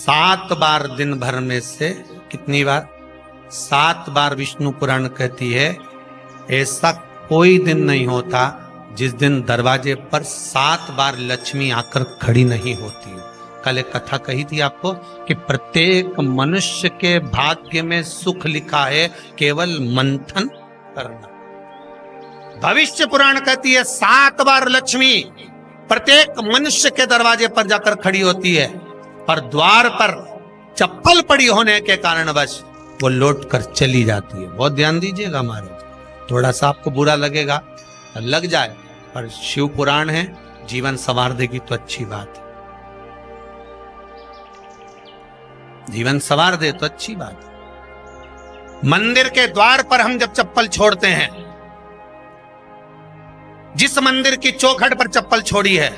7 बार दिन भर में से, कितनी बार? 7 बार विष्णु पुराण कहती है ऐसा कोई दिन नहीं होता जिस दिन दरवाजे पर 7 बार लक्ष्मी आकर खड़ी नहीं होती। कल एक कथा कही थी आपको कि प्रत्येक मनुष्य के भाग्य में सुख लिखा है, केवल मंथन करना। भविष्य पुराण कहती है 7 बार लक्ष्मी प्रत्येक मनुष्य के दरवाजे पर जाकर खड़ी होती है, पर द्वार पर चप्पल पड़ी होने के कारणवश वो लौट कर चली जाती है। बहुत ध्यान दीजिएगा महाराज, थोड़ा सा आपको बुरा लगेगा, लग जाए, पर शिव पुराण है, जीवन संवार देगी तो अच्छी बात है, जीवन संवार दे तो अच्छी बात है। मंदिर के द्वार पर हम जब चप्पल छोड़ते हैं, जिस मंदिर की चौखट पर चप्पल छोड़ी है,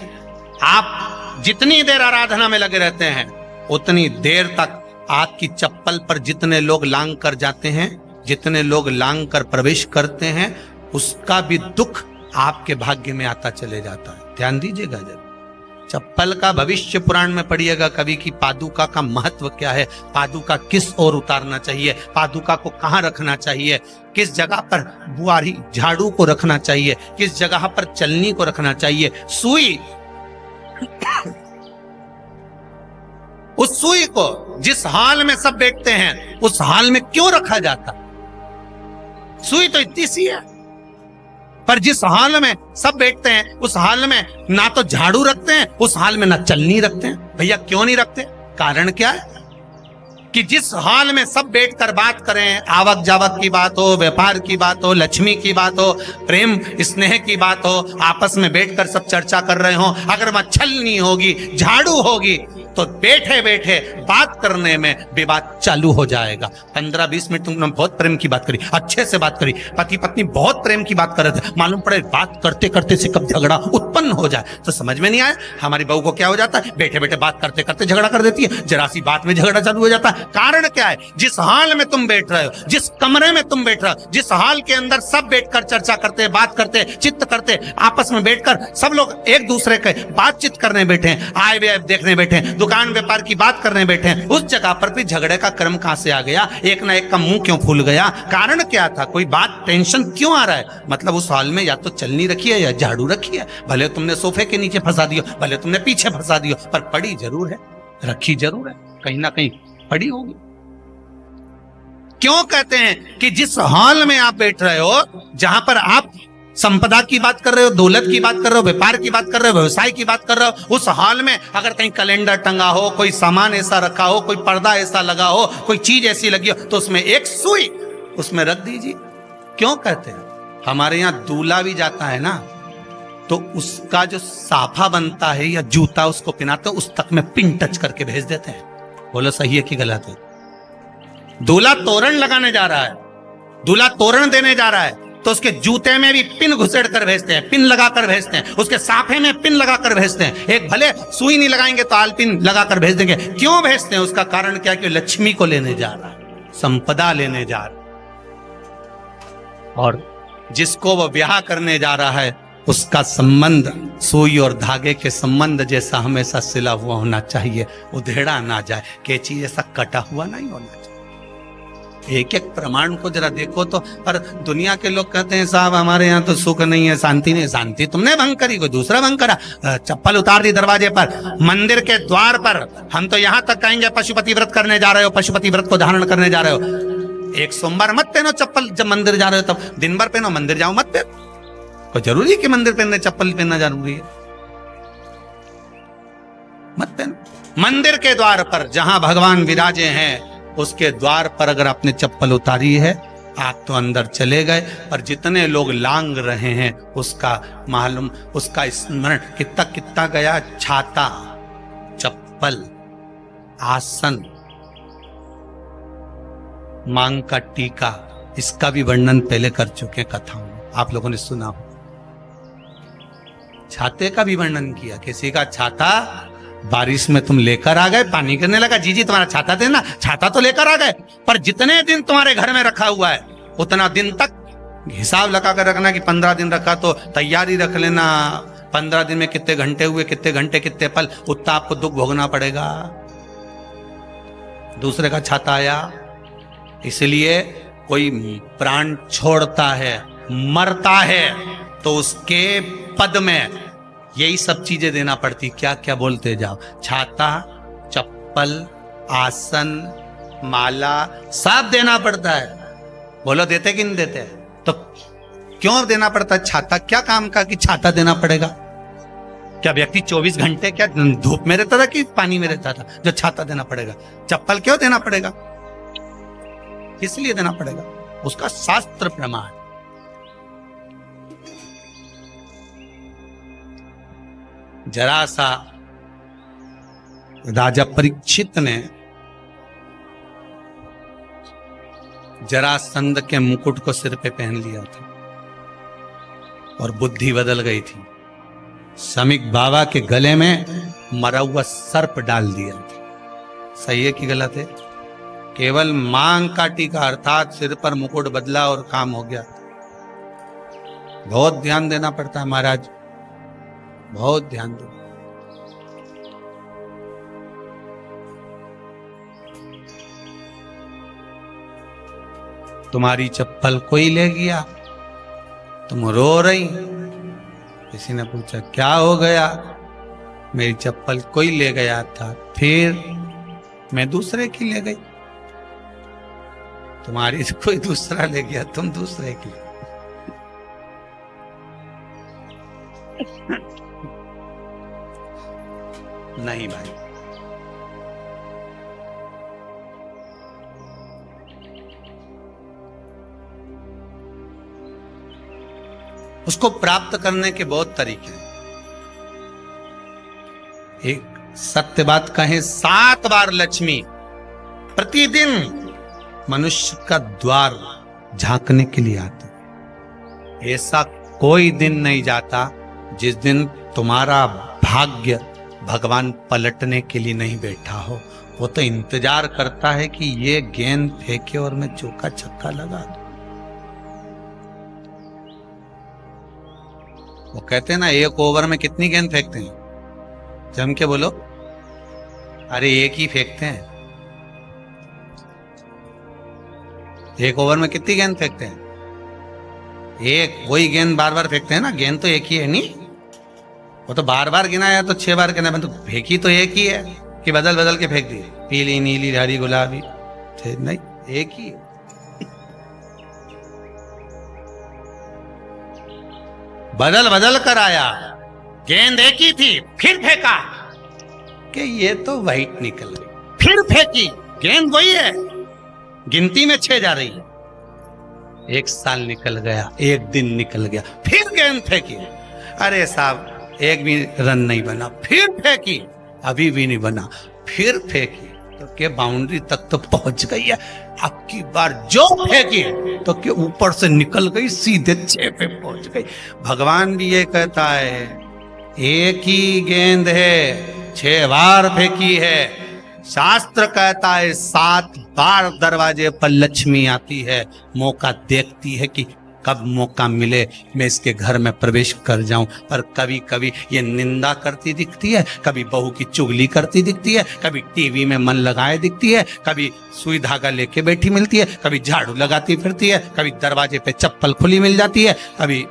आप जितनी देर आराधना में लगे रहते हैं उतनी देर तक आपकी चप्पल पर जितने लोग लांग कर जाते हैं, जितने लोग लांग कर प्रवेश करते हैं, उसका भी दुख आपके भाग्य में आता चले जाता है। ध्यान दीजिएगा जरा, चप्पल का भविष्य पुराण में पढ़िएगा कभी कि पादुका का महत्व क्या है, पादुका किस ओर उतारना चाहिए, पादुका को कहां रखना चाहिए, किस जगह पर बुआरी झाड़ू को रखना चाहिए, किस जगह पर चलनी को रखना चाहिए, सुई उस सुई को जिस हाल में सब बैठते हैं उस हाल में क्यों रखा जाता? सुई तो इतनी सी है, पर जिस हाल में सब बैठते हैं उस हाल में ना तो झाड़ू रखते हैं, उस हाल में ना चलनी रखते हैं। भैया क्यों नहीं रखते? कारण क्या है कि जिस हाल में सब बैठकर बात करें, आवक जावक की बात हो, व्यापार की बात हो, लक्ष्मी की बात हो, प्रेम स्नेह की बात हो, आपस में बैठकर सब चर्चा कर रहे हो, अगर वहां छलनी होगी, झाड़ू होगी, तो बैठे बैठे बात करने में विवाद चालू हो जाएगा। 15-20 मिनट तुमने बहुत प्रेम की बात करी, अच्छे से बात करी, पति पत्नी बहुत प्रेम की बात कर रहे थे, मालूम पड़े बात करते करते से कब झगड़ा उत्पन्न हो जाए तो समझ में नहीं आया। हमारी बहू को क्या हो जाता है, बैठे बैठे बात करते करते झगड़ा कर देती है, जरा सी बात में झगड़ा चालू हो जाता है। कारण क्या है? जिस हाल में तुम बैठ रहे हो, जिस कमरे में तुम बैठ रहे हो, जिस हाल के अंदर सब बैठकर चर्चा करते, बात करते, चित्त करते, आपस में बैठकर सब लोग एक दूसरे के बातचीत करने बैठे हैं, आए व्यय देखने बैठे हैं, दुकान व्यापार की बात करने बैठे हैं, उस जगह पर भी झगड़े का क्रम कहां से आ गया? एक ना एक का मुंह क्यों फूल गया? कारण क्या था? कोई बात टेंशन क्यों आ रहा है? मतलब उस हाल में या तो चलनी रखी है या झाड़ू रखी है, भले तुमने सोफे के नीचे फंसा दियो, भले तुमने पीछे फंसा दियो, पर पड़ी जरूर है, रखी जरूर है, कहीं ना कहीं पड़ी होगी। क्यों कहते हैं कि जिस हाल में आप बैठ रहे हो, जहां पर आप संपदा की बात कर रहे हो, दौलत की बात कर रहे हो, व्यापार की बात कर रहे हो, व्यवसाय की बात कर रहे हो, उस हाल में अगर कहीं कैलेंडर टंगा हो, कोई सामान ऐसा रखा हो, कोई पर्दा ऐसा लगा हो, कोई चीज ऐसी लगी हो, तो उसमें एक सुई उसमें रख दीजिए। क्यों कहते हैं? हमारे यहाँ दूल्हा भी जाता है ना, तो उसका जो साफा बनता है या जूता उसको पहनाते हैं, उस तक में पिन टच करके भेज देते हैं। बोलो सही है कि गलत है? दूल्हा तोरण लगाने जा रहा है, दूल्हा तोरण देने जा रहा है, तो उसके जूते में भी पिन घुसेड़ कर भेजते हैं, पिन लगा कर भेजते हैं, उसके साफे में पिन लगा कर भेजते हैं। एक भले सुई नहीं लगाएंगे तो आल पिन लगा कर भेज देंगे। क्यों भेजते हैं? उसका कारण क्या? कि लक्ष्मी को लेने जा रहा है, संपदा लेने जा रहा है, और जिसको वो ब्याह करने जा रहा है उसका संबंध सुई और धागे के संबंध जैसा हमेशा सिला हुआ होना चाहिए, उधेड़ा ना जाए, कैची जैसा कटा हुआ नहीं होना चाहिए। एक एक प्रमाण को जरा देखो तो। पर दुनिया के लोग कहते हैं साहब हमारे यहाँ तो सुख नहीं है, शांति नहीं। शांति तुमने भंग करी, कोई दूसरा भंग करा। चप्पल उतार दी दरवाजे पर, मंदिर के द्वार पर। हम तो यहाँ तक कहेंगे पशुपति व्रत करने जा रहे हो, पशुपति व्रत को धारण करने जा रहे हो, एक सोमवार मत पहनो चप्पल। जब मंदिर जा रहे हो तब दिन भर पहनो, मंदिर जाओ मत पहनो। कोई जरूरी है कि मंदिर पहनने चप्पल पहनना जरूरी है? मत पहनो। मंदिर के द्वार पर जहां भगवान विराजे हैं उसके द्वार पर अगर आपने चप्पल उतारी है, आप तो अंदर चले गए, पर जितने लोग लांग रहे हैं उसका मालूम, उसका स्मरण कितना कितना गया। छाता, चप्पल, आसन, मांग का टीका, इसका भी वर्णन पहले कर चुके कथाओं में, आप लोगों ने सुना हो। छाते का भी वर्णन किया, किसी का छाता बारिश में तुम लेकर आ गए, पानी गिरने लगा, जी तुम्हारा छाता देना, छाता तो लेकर आ गए, पर जितने दिन तुम्हारे घर में रखा हुआ है उतना दिन तक हिसाब लगा कर रखना कि 15 दिन रखा तो तैयारी रख लेना। 15 दिन में कितने घंटे हुए, कितने घंटे कितने पल, उतना आपको दुख भोगना पड़ेगा। दूसरे का छाता आया। इसलिए कोई प्राण छोड़ता है, मरता है, तो उसके पद में यही सब चीजें देना पड़ती। क्या क्या बोलते जाओ, छाता, चप्पल, आसन, माला, सब देना पड़ता है। बोलो देते कि नहीं देते? तो क्यों देना पड़ता है छाता? क्या काम का कि छाता देना पड़ेगा? क्या व्यक्ति 24 घंटे क्या धूप में रहता था कि पानी में रहता था जो छाता देना पड़ेगा? चप्पल क्यों देना पड़ेगा? इसलिए देना पड़ेगा, उसका शास्त्र प्रमाण। जरा सा राजा परीक्षित ने जरासंध के मुकुट को सिर पे पहन लिया था और बुद्धि बदल गई थी। समीक बाबा के गले में मरा हुआ सर्प डाल दिया था। सही है कि गलत है? केवल मांग का टीका अर्थात सिर पर मुकुट बदला और काम हो गया। बहुत ध्यान देना पड़ता है महाराज, बहुत ध्यान दो। तुम्हारी चप्पल कोई ले गया, तुम रो रही। किसी ने पूछा क्या हो गया? मेरी चप्पल कोई ले गया था, फिर मैं दूसरे की ले गई। तुम्हारी कोई दूसरा ले गया, तुम दूसरे की। नहीं भाई, उसको प्राप्त करने के बहुत तरीके हैं। एक सत्य बात कहें, 7 बार लक्ष्मी प्रतिदिन मनुष्य का द्वार झांकने के लिए आती है। ऐसा कोई दिन नहीं जाता जिस दिन तुम्हारा भाग्य भगवान पलटने के लिए नहीं बैठा हो। वो तो इंतजार करता है कि ये गेंद फेंके और मैं चौका छक्का लगा दूं। वो कहते हैं ना, एक ओवर में कितनी गेंद फेंकते हैं? जम के बोलो। अरे एक ही फेंकते हैं। एक ओवर में कितनी गेंद फेंकते हैं? एक। वही गेंद बार बार फेंकते हैं ना, गेंद तो एक ही है नहीं। वो तो बार बार गिना है तो 6 बार गिना, तो फेंकी तो एक ही है कि बदल बदल के फेंक दी, पीली नीली हरी गुलाबी? नहीं, एक ही है। बदल बदल कर आया, गेंद एक ही थी, फिर फेंका कि ये तो वाइट निकल गई, फिर फेंकी, गेंद वही है, गिनती में 6 जा रही है। 1 साल निकल गया, 1 दिन निकल गया, फिर गेंद फेंकी। अरे साहब, एक भी रन नहीं बना, फिर फेंकी, अभी भी नहीं बना, फिर फेंकी, तो क्या बाउंड्री तक तो पहुंच गई है। अब की बार जो फेंकी तो क्या ऊपर से निकल गई, सीधे 6 पे पहुंच गई। भगवान भी ये कहता है, एक ही गेंद है, 6 बार फेंकी है। शास्त्र कहता है 7 बार दरवाजे पर लक्ष्मी आती है, मौका देखती है कि कब मौका मिले मैं इसके घर में प्रवेश कर जाऊं। पर कभी कभी ये निंदा करती दिखती है, कभी बहू की चुगली करती दिखती है, कभी टीवी में मन लगाए दिखती है, कभी सुई धागा लेके बैठी मिलती है, कभी झाड़ू लगाती फिरती है, कभी दरवाजे पे चप्पल खुली मिल जाती है, कभी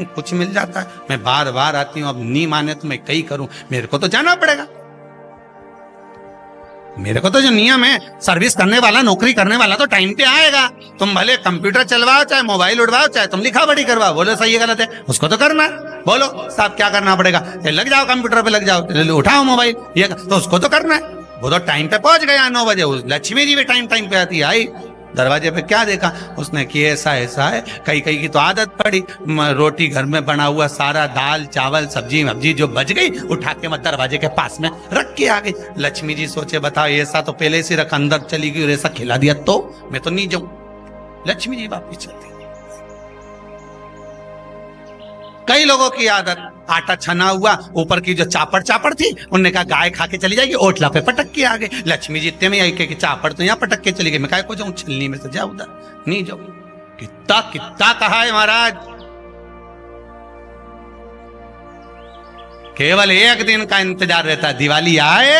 कुछ मिल जाता है। मैं बार बार आती हूँ, अब नहीं माने तो मैं कहीं करूं, मेरे को तो जाना पड़ेगा। मेरे को तो जो नियम है, सर्विस करने वाला, नौकरी करने वाला तो टाइम पे आएगा। तुम भले कंप्यूटर चलवाओ, चाहे मोबाइल उड़वाओ, चाहे तुम लिखा पढ़ी करवाओ, बोलो सही है गलत है, उसको तो करना है। बोलो साहब क्या करना पड़ेगा? लग जाओ कंप्यूटर पे, लग जाओ, उठाओ मोबाइल, ये तो उसको तो करना है। वो तो टाइम पे पहुंच गया 9 बजे। लक्ष्मी जी भी टाइम पे आती है, आई दरवाजे पे क्या देखा उसने कि ऐसा ऐसा है। कई कई की तो आदत पड़ी, रोटी घर में बना हुआ सारा दाल चावल सब्जी वब्जी जो बच गई, उठा के मैं दरवाजे के पास में रख के आ गई। लक्ष्मी जी सोचे बताओ, ऐसा तो पहले से रख, अंदर चली गई और ऐसा खिला दिया तो मैं तो नहीं जाऊं। लक्ष्मी जी वापिस चलती। कई लोगों की आदत, आटा छना हुआ, ऊपर की जो चापड़ चापड़ थी, उन्होंने कहा गाय खा के चली जाएगी, ओटला पे पटक के आ गए। लक्ष्मी जी इतने में आई कि चापड़ तो यहाँ पटक के चली गई, मैं काय को जाऊं, छलनी में से जा उधर, नहीं जाऊं। कितना कितना कहा है महाराज, केवल एक दिन का इंतजार रहता है, दिवाली आए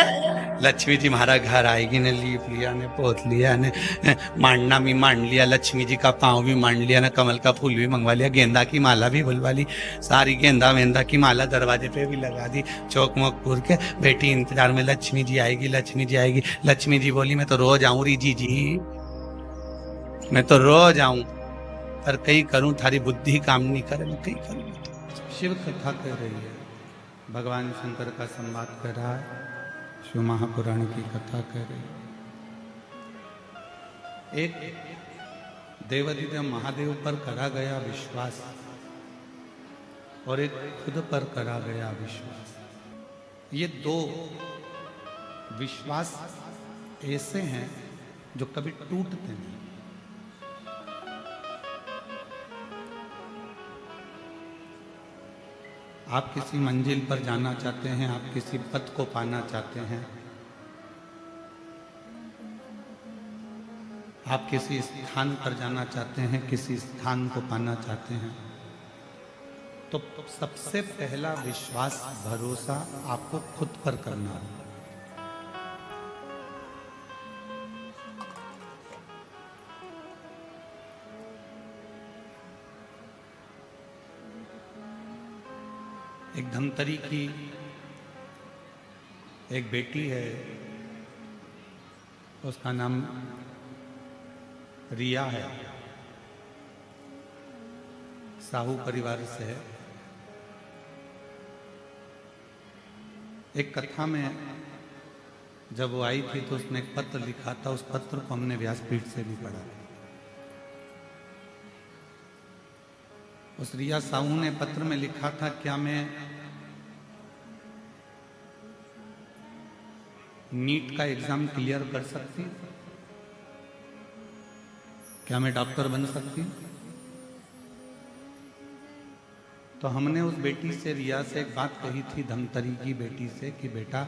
लक्ष्मी जी हमारा घर आएगी ने, लीप लिया ने, पोत लिया ने, मांडना भी मांड लिया, लक्ष्मी जी का पाँव भी मांड लिया ना, कमल का फूल भी मंगवा लिया, गेंदा की माला भी बुलवा ली, सारी गेंदा वेंदा की माला दरवाजे पे भी लगा दी, चौक मोक पूर के बेटी इंतजार में, लक्ष्मी जी आएगी, लक्ष्मी जी आएगी। लक्ष्मी जी बोली मैं तो रोज आऊं री जी, मैं तो रोज आऊं, पर कहीं करूं थारी बुद्धि काम नहीं करे, मैं कहीं करूं। शिव कथा कह रही है, भगवान शंकर का संवाद कर रहा है, शिव महापुराण की कथा कह रही है। एक देवाधिदेव महादेव पर करा गया विश्वास और एक खुद पर करा गया विश्वास, ये दो विश्वास ऐसे हैं जो कभी टूटते नहीं। आप किसी मंजिल पर जाना चाहते हैं, आप किसी पद को पाना चाहते हैं, आप किसी स्थान पर जाना चाहते हैं, किसी स्थान को पाना चाहते हैं, तो सबसे पहला विश्वास भरोसा आपको खुद पर करना होगा। एक धमतरी की एक बेटी है, उसका नाम रिया है, साहू परिवार से है। एक कथा में जब वो आई थी तो उसने एक पत्र लिखा था, उस पत्र को हमने व्यासपीठ से भी पढ़ा। उस रिया साहू ने पत्र में लिखा था, क्या मैं नीट का एग्जाम क्लियर कर सकती, क्या मैं डॉक्टर बन सकती? तो हमने उस बेटी से, रिया से एक बात कही थी, धमतरी की बेटी से, कि बेटा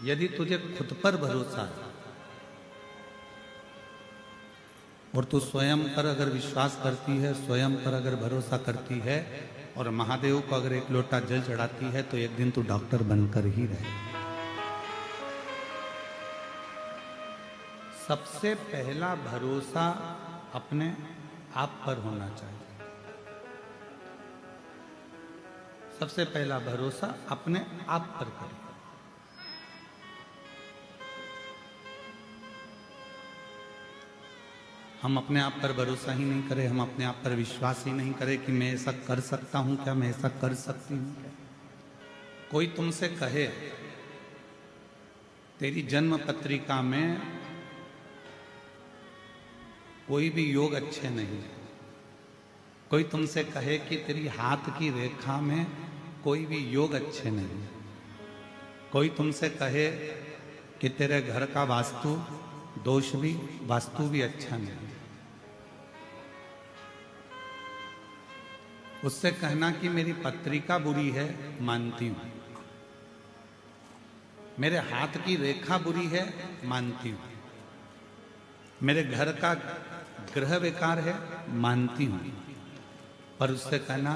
यदि तुझे खुद पर भरोसा है और तू स्वयं पर अगर विश्वास करती है, स्वयं पर अगर भरोसा करती है और महादेव को अगर एक लोटा जल चढ़ाती है, तो एक दिन तू डॉक्टर बनकर ही रहे। सबसे पहला भरोसा अपने आप पर होना चाहिए। सबसे पहला भरोसा अपने आप पर करें। हम अपने आप पर भरोसा ही नहीं करें, हम अपने आप पर विश्वास ही नहीं करें कि मैं ऐसा कर सकता हूं क्या, मैं ऐसा कर सकती हूं क्या। कोई तुमसे कहे तेरी जन्म पत्रिका में कोई भी योग अच्छे नहीं, कोई तुमसे कहे कि तेरी हाथ की रेखा में कोई भी योग अच्छे नहीं, कोई तुमसे कहे कि तेरे घर का वास्तु भी अच्छा नहीं, उससे कहना कि मेरी पत्रिका बुरी है, मानती हूं, मेरे हाथ की रेखा बुरी है, मानती हूं, मेरे घर का ग्रह विकार है, मानती हूं, पर उससे कहना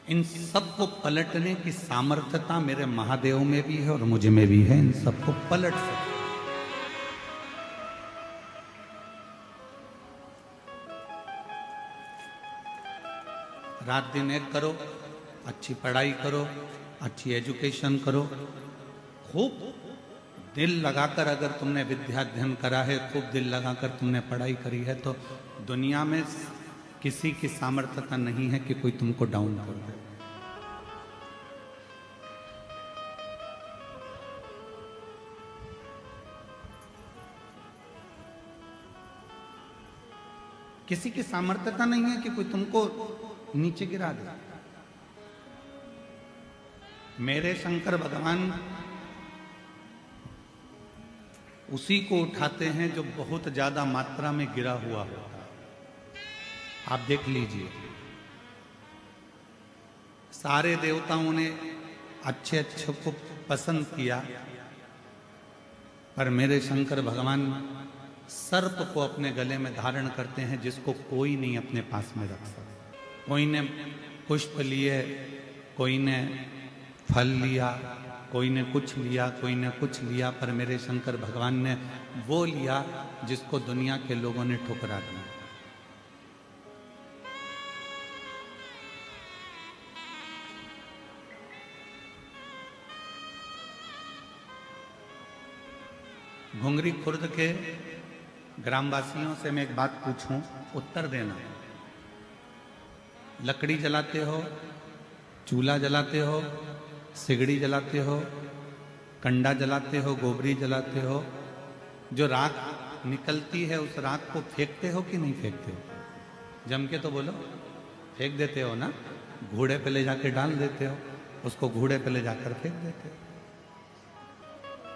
इन सब को पलटने की सामर्थ्यता मेरे महादेव में भी है और मुझे में भी है, इन सबको पलट सकते। रात दिन एक करो, अच्छी पढ़ाई करो, अच्छी एजुकेशन करो, खूब दिल लगाकर अगर तुमने विद्याध्ययन करा है, खूब दिल लगाकर तुमने पढ़ाई करी है, तो दुनिया में किसी की सामर्थ्यता नहीं है कि कोई तुमको डाउन कर दे। किसी की सामर्थ्यता नहीं है कि कोई तुमको नीचे गिरा दे। मेरे शंकर भगवान उसी को उठाते हैं जो बहुत ज्यादा मात्रा में गिरा हुआ होता है। आप देख लीजिए, सारे देवताओं ने अच्छे अच्छे को पसंद किया, पर मेरे शंकर भगवान सर्प को अपने गले में धारण करते हैं, जिसको कोई नहीं अपने पास में रख सकता। कोई ने पुष्प लिए, कोई ने फल लिया, कोई ने कुछ लिया, कोई ने कुछ लिया, पर मेरे शंकर भगवान ने वो लिया जिसको दुनिया के लोगों ने ठुकरा दिया। घुंगरी खुर्द के ग्रामवासियों से मैं एक बात पूछूं, उत्तर देना। लकड़ी जलाते हो, चूल्हा जलाते हो, सिगड़ी जलाते हो, कंडा जलाते हो, गोबरी जलाते हो, जो राख निकलती है उस राख को फेंकते हो कि नहीं फेंकते हो? जम के तो बोलो, फेंक देते हो ना? घोड़े पे ले जाके डाल देते हो, उसको घोड़े पे ले जाकर फेंक देते हो।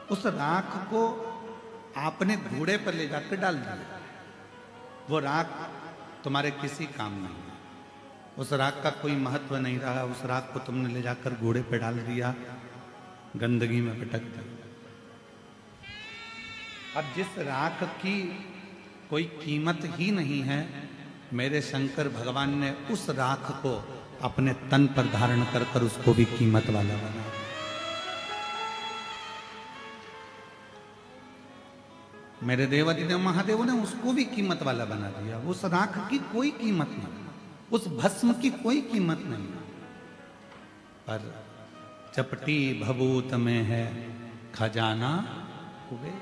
उस राख को आपने घोड़े पर ले जाकर डाल दिया, वो राख तुम्हारे किसी काम नहीं है, उस राख का कोई महत्व नहीं रहा, उस राख को तुमने ले जाकर घोड़े पे डाल दिया, गंदगी में पटक दिया। अब जिस राख की कोई कीमत ही नहीं है, मेरे शंकर भगवान ने उस राख को अपने तन पर धारण कर कर उसको भी कीमत वाला बना। मेरे देवादिदेव महादेव ने उसको भी कीमत वाला बना दिया। उस राख की कोई कीमत नहीं, उस भस्म की कोई कीमत नहीं, पर चपटी भभूत में है खजाना कुबेर।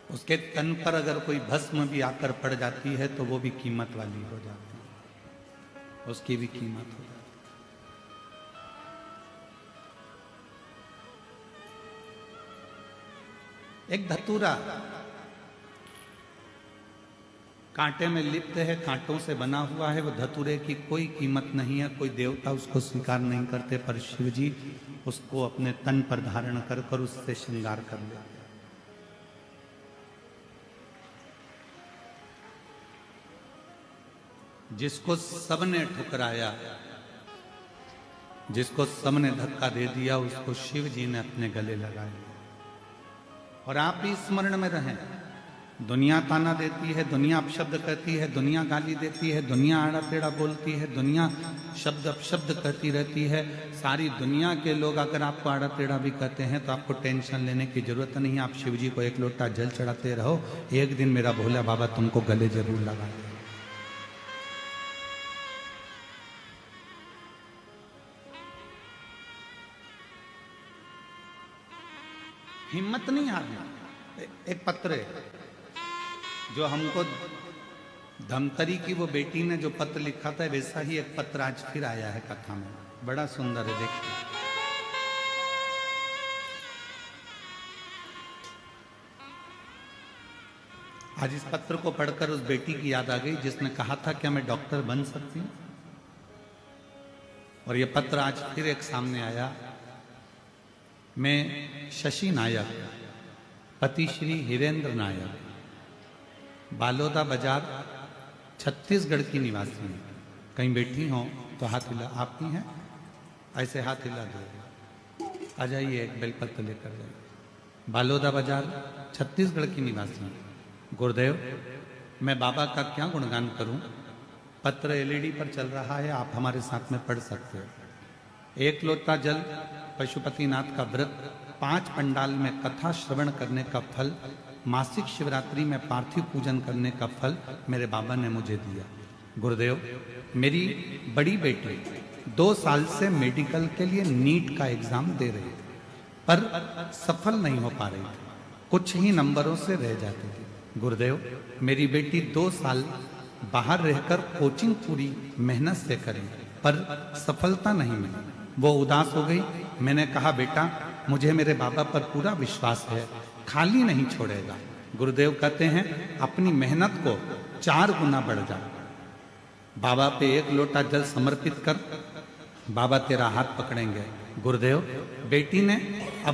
उसके तन पर अगर कोई भस्म भी आकर पड़ जाती है तो वो भी कीमत वाली हो जाती है, उसकी भी कीमत हो जाती है। एक धतूरा कांटे में लिप्त है, कांटों से बना हुआ है, वो धतूरे की कोई कीमत नहीं है, कोई देवता उसको स्वीकार नहीं करते, पर शिव जी उसको अपने तन पर धारण कर कर उससे श्रृंगार कर लेते। जिसको सबने ठुकराया, जिसको सबने धक्का दे दिया, उसको शिव जी ने अपने गले लगाया। और आप भी स्मरण में रहें, दुनिया ताना देती है, दुनिया अपशब्द कहती है, दुनिया गाली देती है, दुनिया आड़ा टेढ़ा बोलती है, दुनिया शब्द अपशब्द कहती रहती है। सारी दुनिया के लोग अगर आपको आड़ा टेढ़ा भी कहते हैं तो आपको टेंशन लेने की जरूरत नहीं है। आप शिव जी को एक लोटा जल चढ़ाते रहो, एक दिन मेरा भोला बाबा तुमको गले जरूर लगा दे। हिम्मत नहीं हारना। एक पत्र है जो हमको धमतरी की वो बेटी ने जो पत्र लिखा था, वैसा ही एक पत्र आज फिर आया है कथा में, बड़ा सुंदर है, देखिए। आज इस पत्र को पढ़कर उस बेटी की याद आ गई जिसने कहा था क्या मैं डॉक्टर बन सकती हूं। और ये पत्र आज फिर एक सामने आया। मैं शशि नायक, पति श्री हिरेंद्र नायक, बालोदा बाजार छत्तीसगढ़ की निवासी हूँ। कहीं बैठी हो तो हाथ हिला, आपकी हैं ऐसे हाथ हिला दो, आ जाइए, एक बेलपत्र लेकर जाइए। बालोदा बाजार छत्तीसगढ़ की निवासी हूँ। गुरुदेव, मैं बाबा का क्या गुणगान करूं? पत्र एलईडी पर चल रहा है, आप हमारे साथ में पढ़ सकते हो। एक लोटा जल, पशुपतिनाथ का व्रत, 5 पंडाल में कथा श्रवण करने का फल, मासिक शिवरात्रि में पार्थिव पूजन करने का फल मेरे बाबा ने मुझे दिया। गुरुदेव, मेरी बड़ी बेटी 2 साल से मेडिकल के लिए नीट का एग्जाम दे रही थी, पर सफल नहीं हो पा रही थी, कुछ ही नंबरों से रह जाती थी। गुरुदेव, मेरी बेटी 2 साल बाहर रहकर कोचिंग पूरी मेहनत से करी, पर सफलता नहीं मिली, वो उदास हो गई। मैंने कहा, बेटा मुझे मेरे बाबा पर पूरा विश्वास है, खाली नहीं छोड़ेगा। गुरुदेव कहते हैं, अपनी मेहनत को 4 गुना बढ़ जा। बाबा पे 1 लोटा जल समर्पित कर, बाबा तेरा हाथ पकड़ेंगे। गुरुदेव, बेटी ने अब